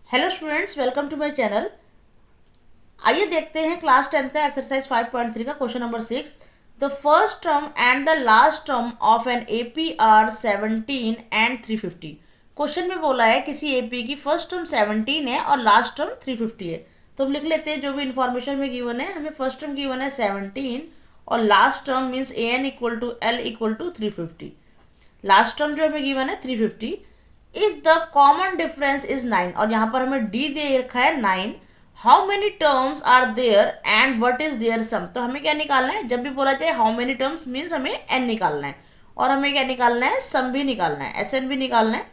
Hello students, welcome to my channel. आइए देखते हैं क्लास 10th का एक्सरसाइज 5.3 का question number 6। The first term and the last term of an AP are 17 and 350। Question में बोला है किसी एपी की फर्स्ट टर्म 17 है और लास्ट टर्म 350 है। तो हम लिख लेते हैं जो भी इन्फॉर्मेशन में गिवन है। हमें फर्स्ट टर्म गिवन है 17 और last term means a N equal to l equal to 350। Last term जो हमें गिवन है 350। If the common difference is 9 और यहाँ पर हमें डी दे रखा है 9। How many terms are there and what is their sum. तो हमें क्या निकालना है, जब भी बोला जाए हाउ मेनी टर्म्स मीन्स हमें एन निकालना है और हमें क्या निकालना है, सम भी निकालना है, एस एन भी निकालना है।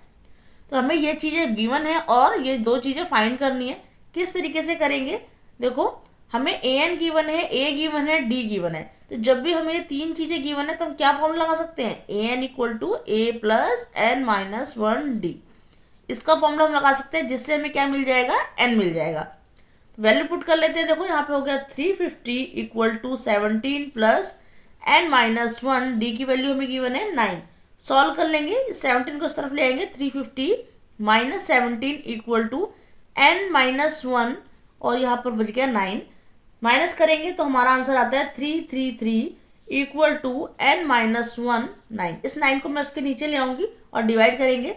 तो हमें ये चीज़ें गिवन है और ये दो चीज़ें फाइंड करनी है। किस तरीके से करेंगे, देखो हमें ए एन गिवन है, ए गिवन है, डी गिवन है। तो जब भी हमें ये तीन चीज़ें गिवन है तो हम क्या फॉर्मूला लगा सकते हैं, A N equal to A plus N minus 1 D. इसका फॉर्मूला हम लगा सकते हैं जिससे हमें क्या मिल जाएगा, एन मिल जाएगा। तो वैल्यू पुट कर लेते हैं। देखो यहाँ पे हो गया 350 equal to 17 plus N minus 1 d की वैल्यू हमें गिवन है 9। सॉल्व कर लेंगे, 17 को इस तरफ ले आएंगे, 350 minus 17 equal to n minus 1 और यहाँ पर बच गया 9। माइनस करेंगे तो हमारा आंसर आता है 333 इक्वल टू एन माइनस 1 9। इस 9 को मैं उसके नीचे ले आऊंगी और डिवाइड करेंगे,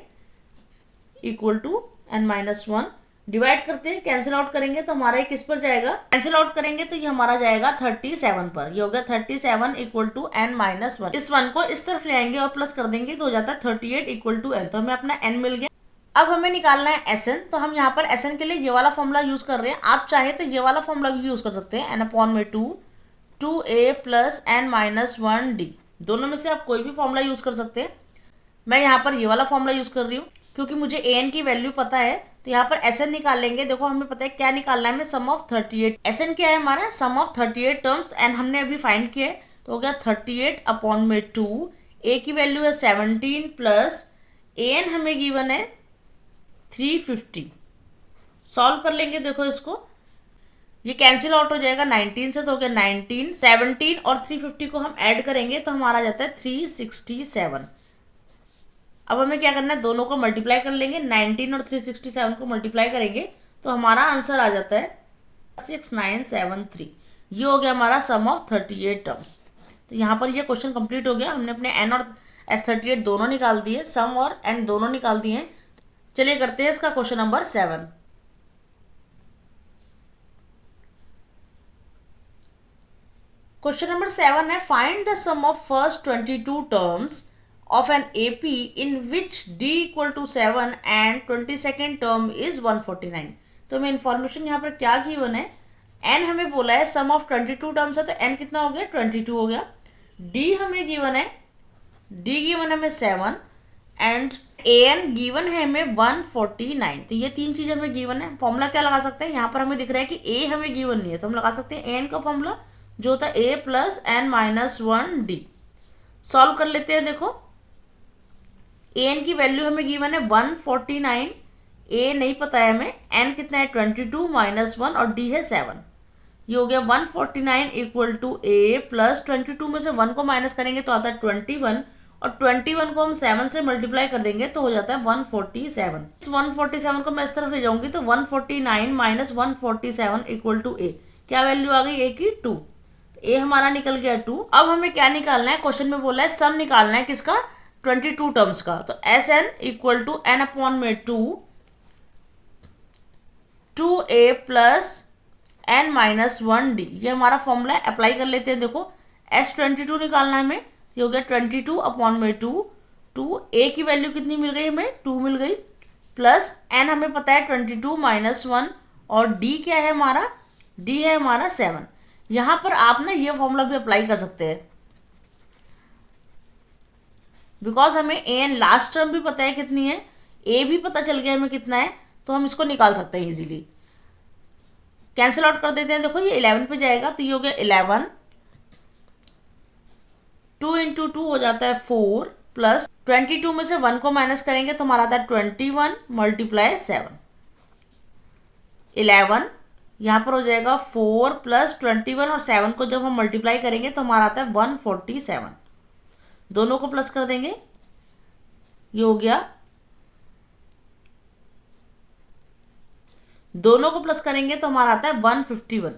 equal to n minus 1। Divide करते हैं, कैंसिल आउट करेंगे तो हमारा ये किस पर जाएगा, कैंसिल आउट करेंगे तो ये हमारा जाएगा 37 पर। ये हो गया 37 इक्वल टू एन माइनस 1। इस 1 को इस तरफ ले आएंगे और प्लस कर देंगे तो हो जाता है 38 इक्वल टू एन। तो हमें अपना एन मिल गया। अब हमें निकालना है एस एन। तो हम यहाँ पर एस एन के लिए ये वाला फॉर्मूला यूज कर रहे हैं। आप चाहे तो ये वाला फॉर्मूला भी यूज कर सकते हैं, एन अपॉन में 2 a plus N minus 1 D. दोनों में से आप कोई भी फॉर्मूला यूज कर सकते हैं। मैं यहाँ पर ये वाला फॉर्मूला यूज कर रही हूँ क्योंकि मुझे ए एन की वैल्यू पता है। तो यहाँ पर एस एन निकाल लेंगे। देखो हमें पता है क्या निकालना है, हमें सम ऑफ 38। एस एन क्या है हमारा, सम ऑफ 38 टर्म्स एंड हमने अभी फाइंड किया है। तो हो गया 38 अपॉन में 2। ए की वैल्यू है 17 प्लस ए एन हमें गिवन है 350। सॉल्व कर लेंगे, देखो इसको, ये कैंसिल आउट हो जाएगा 19 से। तो हो गया 19, 17 और 350 को हम ऐड करेंगे तो हमारा जाता है 367। अब हमें क्या करना है, दोनों को मल्टीप्लाई कर लेंगे। 19 और 367 को मल्टीप्लाई करेंगे तो हमारा आंसर आ जाता है 6973। ये हो गया हमारा सम ऑफ 38 टर्म्स। तो यहाँ पर ये क्वेश्चन कंप्लीट हो गया। हमने अपने एन और एस 38 दोनों निकाल दिए, सम और एन दोनों निकाल दिए। चलिए करते हैं इसका क्वेश्चन नंबर 7। क्वेश्चन नंबर 7 है, find the sum of first 22 terms of an AP in which D equal to 7 and 22nd term is 149। तो हमें इंफॉर्मेशन यहाँ पर क्या गिवन है, n हमें बोला है सम ऑफ 22 टर्म्स है तो n कितना हो गया, 22 हो गया। D हमें गिवन है, D गिवन है हमें 7 एंड an गिवन है हमें 149। तो ये तीन चीज़ हमें गिवन है। फॉर्मूला क्या लगा सकते हैं, यहाँ पर हमें दिख रहा है कि a हमें गिवन नहीं है तो हम लगा सकते हैं an का फॉर्मूला जो होता है a plus N minus 1 d. Solve कर लेते हैं। देखो ए एन की वैल्यू हमें गिवन है 149, ए नहीं पता है हमें, एन कितना है 22 माइनस 1 और डी है 7। ये हो गया 149 इक्वल टू ए प्लस 22 में से 1 को माइनस करेंगे तो आता है 21 और 21 को हम 7 से मल्टीप्लाई कर देंगे तो हो जाता है 147। इस 147 को मैं इस तरफ ले जाऊंगी तो 149 माइनस 147 इक्वल टू ए। क्या वैल्यू आ गई ए की, 2। ए हमारा निकल गया 2। अब हमें क्या निकालना है, क्वेश्चन में बोला है सम निकालना है किसका, 22 टर्म्स का। तो S n equal to n upon में 2 a plus N minus 1 d. ये हमारा फॉर्मूला अप्लाई कर लेते हैं। देखो S22 निकालना है हमें, ये हो गया 22 अपॉन में 2 ए की वैल्यू कितनी मिल गई हमें, 2 मिल गई, प्लस एन हमें पता है 22 माइनस 1 और डी क्या है हमारा, डी है हमारा 7। यहाँ पर आप ना ये फॉर्मूला भी अप्लाई कर सकते हैं बिकॉज हमें ए एन लास्ट टर्म भी पता है कितनी है, ए भी पता चल गया हमें कितना है, तो हम इसको निकाल सकते हैं इजीली। कैंसिल आउट कर देते हैं। देखो ये 11 पे जाएगा तो ये हो गया 11, 2 इंटू 2 हो जाता है 4 प्लस 22 में से 1 को माइनस करेंगे तो हमारा आता है 21 मल्टीप्लाई 7, 11। यहाँ पर हो जाएगा 4 प्लस 21 और 7 को जब हम मल्टीप्लाई करेंगे तो हमारा आता है 147। दोनों को प्लस कर देंगे, ये हो गया, दोनों को प्लस करेंगे तो हमारा आता है 151।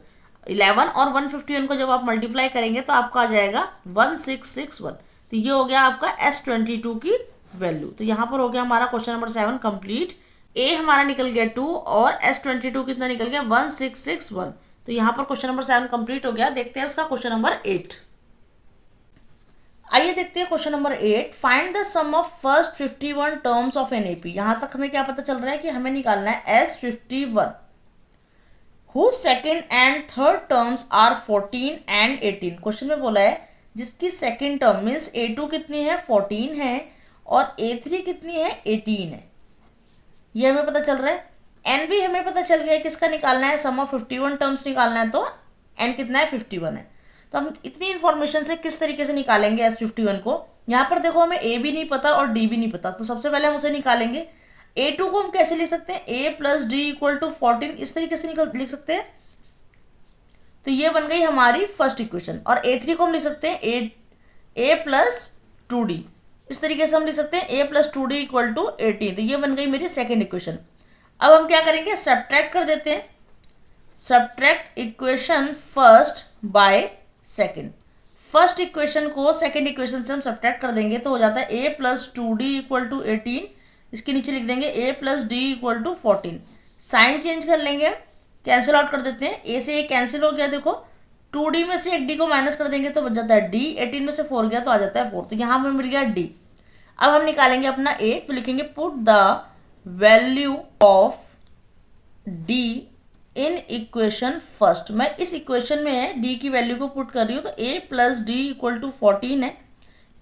11 और 151 को जब आप मल्टीप्लाई करेंगे तो आपका आ जाएगा 1661। तो ये हो गया आपका S22 की वैल्यू। तो यहाँ पर हो गया हमारा क्वेश्चन नंबर 7 कंप्लीट। ए हमारा निकल गया 2 और S22 कितना निकल गया 1661। तो यहाँ पर क्वेश्चन नंबर 7 कंप्लीट हो गया। देखते हैं उसका क्वेश्चन नंबर 8। आइए देखते हैं question number 8। Find the sum of first 51 terms of an AP. यहां तक हमें क्या पता चल रहा है कि हमें निकालना है S51 who second and third terms are 14 and 18। Question में बोला है जिसकी सेकेंड टर्म मीन्स A2 कितनी है 14 है और A3 कितनी है 18 है, ये हमें पता चल रहा है। एन भी हमें पता चल गया है किसका निकालना है, सम ऑफ 51 टर्म्स निकालना है, तो एन कितना है 51 है। तो हम इतनी इंफॉर्मेशन से किस तरीके से निकालेंगे S51 को। यहाँ पर देखो हमें ए भी नहीं पता और डी भी नहीं पता, तो सबसे पहले हम उसे निकालेंगे। A2 को हम कैसे लिख सकते हैं, a plus d equal to 14, इस तरीके से लिख सकते हैं। तो ये बन गई हमारी फर्स्ट इक्वेशन। और A3 को हम लिख सकते हैं a प्लस 2d, इस तरीके से हम लिख सकते हैं a plus 2d equal to 18। तो ये बन गई मेरी सेकेंड इक्वेशन। अब हम क्या करेंगे, सब्ट्रैक्ट कर देते हैं। Subtract equation first by second. First equation को सेकेंड इक्वेशन से हम सब्ट्रैक्ट कर देंगे तो हो जाता है a plus 2d equal to 18। इसके नीचे लिख देंगे a plus d equal to 14। Sign change कर लेंगे, कैंसिल आउट कर देते हैं। a से a कैंसिल हो गया, देखो 2d में से एक d को माइनस कर देंगे तो बच जाता है d। 18 में से 4 गया तो आ जाता है 4। तो यहाँ हमें मिल गया d। अब हम निकालेंगे अपना a, तो लिखेंगे put the value of d in equation first. मैं इस इक्वेशन में d की वैल्यू को पुट कर रही हूँ, तो a plus d equal to 14 है,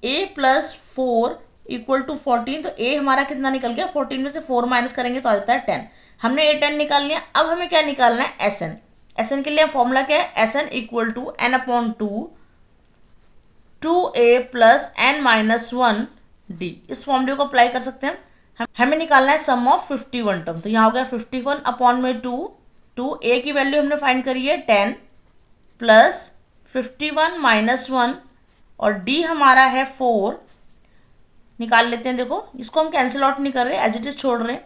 a प्लस 4 इक्वल टू 14। तो a हमारा कितना निकल गया, 14 में से 4 माइनस करेंगे तो आ जाता है 10। हमने a10 निकाल लिया। अब हमें क्या निकालना है, SN। SN के लिए फॉर्मूला क्या है, SN equal to n upon 2a plus n minus 1 d। इस फॉर्मूले को अप्लाई कर सकते हैं। हमें निकालना है सम ऑफ 51 टर्म। तो यहाँ हो गया 51 अपॉन में 2 a की वैल्यू हमने फाइंड करी है 10 प्लस 51 माइनस 1 और d हमारा है 4। निकाल लेते हैं। देखो इसको हम कैंसिल आउट नहीं कर रहे, एज इट इज छोड़ रहे हैं।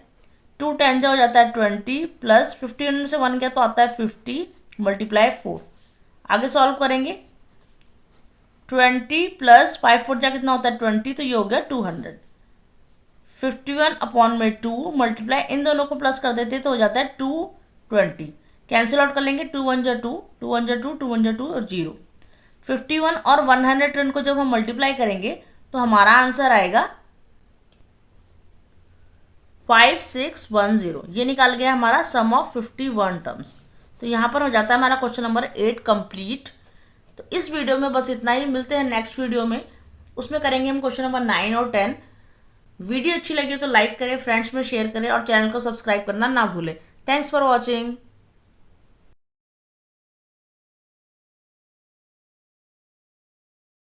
2 10 जा हो जाता है 20 प्लस 51 में से 1 गया तो आता है 50 मल्टीप्लाई 4। आगे सॉल्व करेंगे, 20 प्लस 5 4 जा कितना होता है 20, तो ये हो गया 200। 51 अपॉन में 2 मल्टीप्लाई, इन दोनों को प्लस कर देते तो हो जाता है 220। कैंसिल आउट कर लेंगे, 2 1 जा 2, 2 1 जा 2, 2 1 जा 2 और 0। 51 और 110 को जब हम मल्टीप्लाई करेंगे तो हमारा आंसर आएगा 5610। ये निकाल गया हमारा सम ऑफ 51 टर्म्स। तो यहाँ पर हो जाता है हमारा क्वेश्चन नंबर 8 कंप्लीट। तो इस वीडियो में बस इतना ही, मिलते हैं नेक्स्ट वीडियो में। उसमें करेंगे हम क्वेश्चन नंबर 9 और 10। वीडियो अच्छी लगी तो लाइक करें, फ्रेंड्स में शेयर करें और चैनल को सब्सक्राइब करना ना भूलें। Thanks for watching.